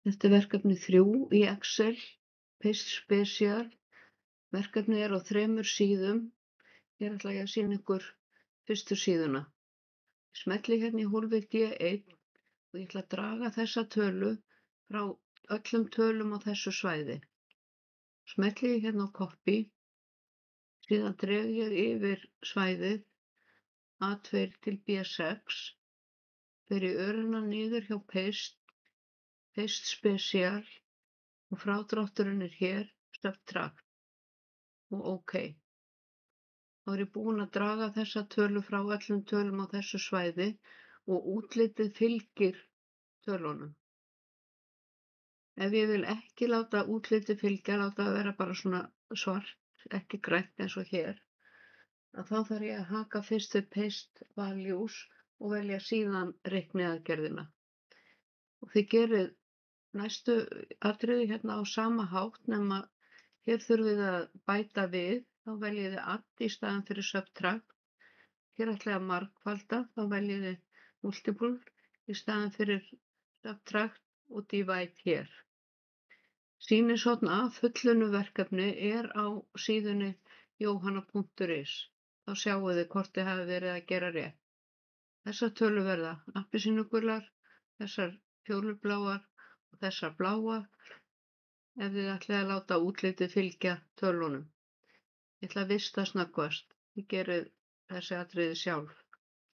Þetta er verkefni 3 í Excel, Paste Special. Verkefnið er á 3 síðum. Hér ætla ég að sýna ykkur fyrstu síðuna. Ég smelli hérna í hólfið D1 og ég ætla að draga þessa tölu frá öllum tölum á þessu svæði. Smelli ég hérna á Copy, síðan dreg ég yfir svæðið A2 til B6, fer í örina niður hjá Paste Special og frádrátturinn er hér, Subtract og OK. Þá er ég búin að draga þessa tölu frá öllum tölum á þessu svæði og útlitið fylgir tölunum. Ef ég vil ekki láta útlitið fylgja, láta það vera bara svona svart, ekki grænt eins og hér, þá þarf ég að haka fyrst við Paste Values og velja síðan reikniaðgerðina. Og þið gerið næstu atriði hérna á sama hátt, nema hér þurfið að bæta við, þá veljið þið add í staðinn fyrir subtract. Hér ætla ég að margfalda, þá veljið þið multiple í staðinn fyrir subtract og divide hér. Sýnishorn af fullunnu verkefni er á síðunni johanna.is. Þá sjáið þið hvort þið hafi verið að gera rétt. Þessar tölur verða appelsínugular, þessar fjólubláar og þessar bláar ef þið ætlið að láta útlitið fylgja tölunum. Ég ætla að vista snöggvast. Þið gerið þessi atriði sjálf.